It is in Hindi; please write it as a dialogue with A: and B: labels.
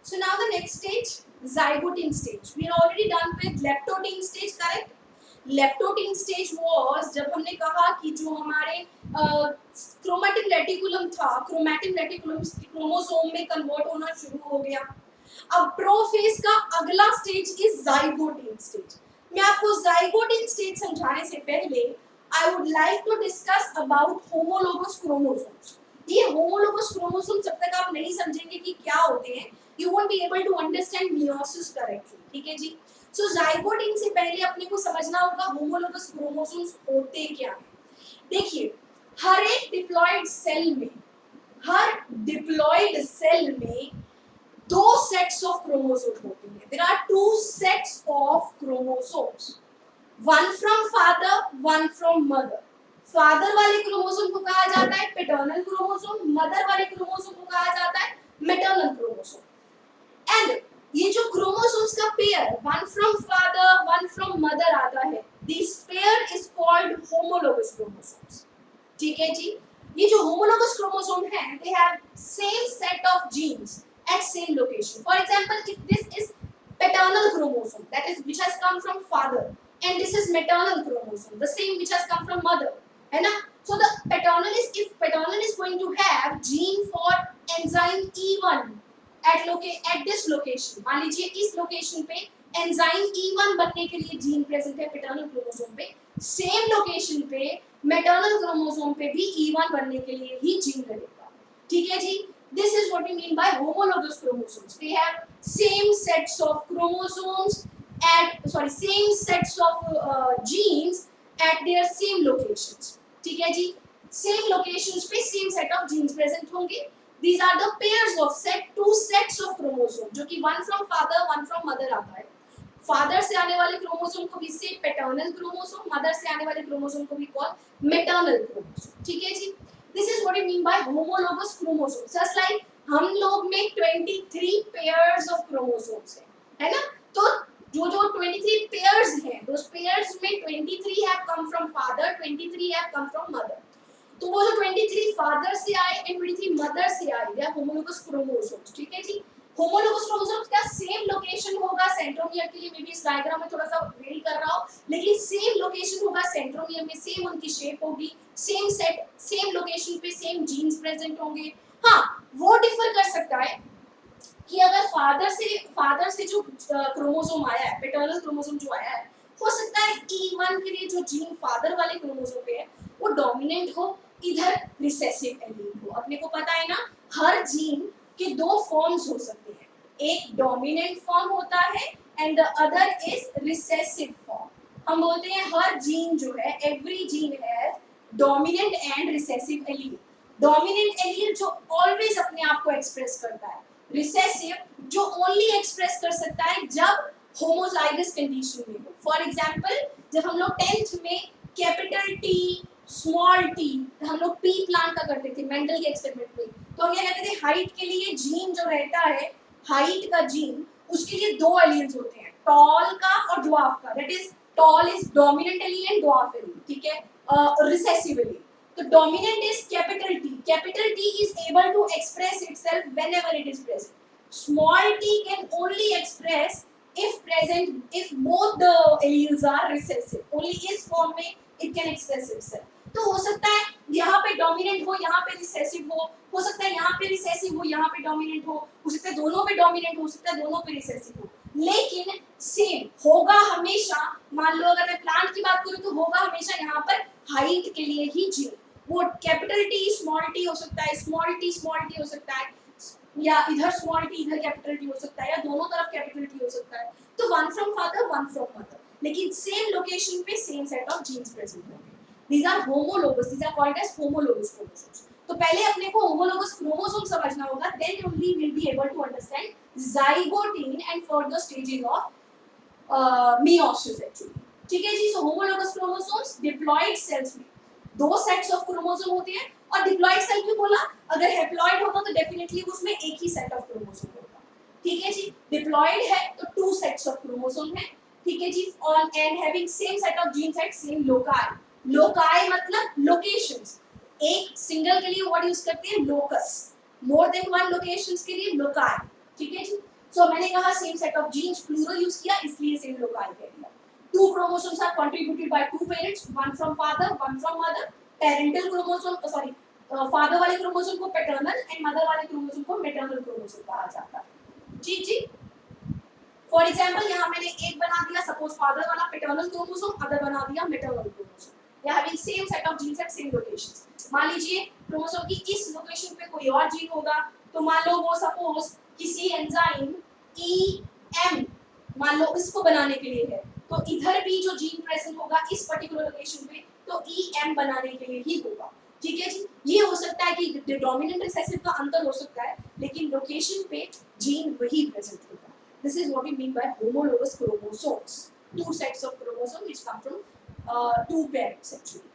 A: So now the next stage, zygotine stage. We are already done with leptotene stage, correct? Leptotene stage was जब हमने कहा कि जो हमारे क्रोमैटिन रेटिकुलम था, क्रोमैटिन रेटिकुलम क्रोमोसोम में कन्वर्ट होना शुरू हो गया। अब प्रोफेज का अगला स्टेज इज जाइगोटीन स्टेज। मैं आपको जाइगोटीन स्टेज समझाने से पहले I would like to discuss about homologous chromosomes. ये होमोलोगस क्रोमोसोम जब तक आप नहीं समझेंगे कि क्या होते हैं, you won't be able to understand meiosis correctly. ठीक है जी। सो जाइगोटीन से पहले अपने को समझना होगा होमोलोगस क्रोमोसोम्स होते क्या हैं। देखिए, हर एक डिप्लॉयड सेल में, हर डिप्लॉयड सेल में दो सेट्स ऑफ क्रोमोसोम होते हैं। There are two sets of chromosomes, one from father, one from mother. Father वाले क्रोमोसोम को कहा जाता है पैटर्नल क्रोमोसोम, मदर वाले क्रोमोसोम को कहा जाता है मैटरनल क्रोमोसोम। एंड ये जो क्रोमोसोम्स का pair one from father one from mother आता है, this pair is called homologous chromosomes. ठीक है जी। ये जो होमोलोगस क्रोमोसोम है, they have same set of genes at same location. For example, if this is paternal chromosome that is which has come from father and this is maternal chromosome the same which has come from mother, है ना। So the paternal is, if paternal is going to have gene for enzyme E1 at this location, मान लीजिए इस लोकेशन पे एंजाइम E1 बनने के लिए जीन प्रेजेंट है पैटर्नल क्रोमोसोम पे, सेम लोकेशन पे मैटरनल क्रोमोसोम पे भी E1 बनने के लिए ही जीन रहेगा। ठीक है जी। This is what we mean by homologous chromosomes. They have same sets of chromosomes at, sorry, same sets of genes at their same locations। ठीक है जी। सेम लोकेशंस पे same set of genes present होंगे। These are the pairs of two sets of chromosome, जो कि one from father one from mother आता है। फादर से आने वाले क्रोमोसोम को भी से पैटर्नल क्रोमोसोम, मदर से आने वाले क्रोमोसोम को भी कॉल मैटरनल क्रोमोसोम। ठीक है जी। This is what we mean by homologous chromosome. Just like हम लोग में 23 पेयर्स ऑफ क्रोमोसोम्स है ना। तो जो जो 23 पेयर्स हैं, those pairs में 23 have come from father, 23 have come from mother। तो वो जो 23 फादर से आए एंड 23 मदर से आए, दे आर होमोलोगस क्रोमोसोम्स। ठीक है जी। होमोलोगस क्रोमोसोम्स का सेम लोकेशन होगा सेंट्रोमियर के लिए, मे बी इस डायग्राम में थोड़ा सा वेरी कर रहा हो, लेकिन सेम लोकेशन होगा सेंट्रोमियर में, सेम उनकी शेप होगी, सेम सेट, सेम लोकेशन पे सेम जीन्स प्रेजेंट होंगे। हाँ, वो डिफर कर सकता है कि अगर फादर से जो क्रोमोसोम आया है, पैटर्नल क्रोमोसोम जो आया है, हो सकता है E1 के लिए जो जीन फादर वाले क्रोमोसोम पे है वो डोमिनेंट हो, इधर रिसेसिव एलील हो। अपने को पता है ना, हर जीन के दो फॉर्म्स हो सकते हैं, एक डोमिनेंट फॉर्म होता है and the other is recessive form. हम बोलते हैं हर जीन जो है, every gene has dominant and recessive allele. Dominant allele जो ऑलवेज अपने आप को एक्सप्रेस करता है, रिसेसिव जो ओनली एक्सप्रेस कर सकता है जब होमोजाइगस कंडीशन में हो। फॉर एग्जांपल, जब हम लोग 10th में कैपिटल टी स्मॉल टी, हम लोग पी प्लान का करते थे मेंडल के एक्सपेरिमेंट में, तो हम ये कहते थे हाइट के लिए जीन जो रहता है, हाइट का जीन, उसके लिए दो एलील्स होते हैं, टॉल का और ड्वार्फ का। That is tall is dominant allele and dwarf allele. ठीक है। रिसेसिव एलील, तो dominant is capital T. Capital T is able to express itself whenever it is present. Small t can only express if present, if both the alleles are recessive. Only इस form में it can express itself. तो हो सकता है यहाँ पे dominant हो, यहाँ पे recessive हो सकता है यहाँ पे recessive हो, यहाँ पे dominant हो सकता है दोनों पे dominant हो सकता है दोनों पे recessive हो, लेकिन सेम होगा हमेशा। मान लो अगर मैं प्लांट की बात करूँ तो होगा हमेशा यहाँ पर हाइट के लिए ही जीन, वो कैपिटल टी स्मॉल टी हो सकता है, स्मॉल टी हो सकता है, या इधर स्मॉल टी इधर कैपिटल टी हो सकता है, या दोनों तरफ कैपिटल टी हो सकता है। तो one from father one from mother, लेकिन सेम लोकेशन पे same set of genes present होंगे। These are homologous, these are called as homologous chromosomes. तो पहले अपने को होमोलोगस क्रोमोसोम समझना होगा, then only will be able to understand zygotene and further stages of meiosis actually. ठीक है जी। So homologous chromosomes diploid cells में दो सेट्स ऑफ क्रोमोसोम होते हैं, और डिप्लॉयड सेल क्यों बोला, अगर हैप्लॉयड होता तो डेफिनेटली उसमें एक ही सेट ऑफ क्रोमोसोम होता। ठीक है जी। डिप्लॉयड है तो टू सेट्स ऑफ क्रोमोसोम है। ठीक है जी। On and having same set of genes at same loci. Loci मतलब लोकेशंस, एक सिंगल के लिए वर्ड यूज करते हैं locus, more than one locations के लिए लोकाई। ठीक है जी। सो मैंने कहा same set of genes, plural use किया इसलिए सेम लोकाल कह दिया। Two chromosomes are contributed by two parents, one from father one from mother. Parental chromosome sorry father वाले क्रोमोसोम को पैटर्नल एंड मदर वाले क्रोमोसोम को मैटरनल क्रोमोसोम कहा जाता है। जी जी। फॉर एग्जांपल यहाँ मैंने एक बना दिया, सपोज फादर वाला पैटर्नल क्रोमोसोम, अदर बना दिया maternal chromosome. They having same set of genes at same locations. मान लीजिए क्रोमोसोम की इस लोकेशन पे कोई और जीन होगा, तो मान लो वो सपोज किसी एंजाइम EM मान लो इसको बनाने के लिए है, तो इधर भी जो जीन प्रेजेंट होगा इस पर्टिकुलर लोकेशन पे तो EM बनाने के लिए ही होगा। ठीक है जी। ये हो सकता है कि डोमिनेंट रिसेसिव का अंतर हो सकता है, लेकिन लोकेशन पे जीन वही प्रेजेंट होगा। This is what we mean by homologous chromosomes. Two sets of chromosomes which come from two parents actually.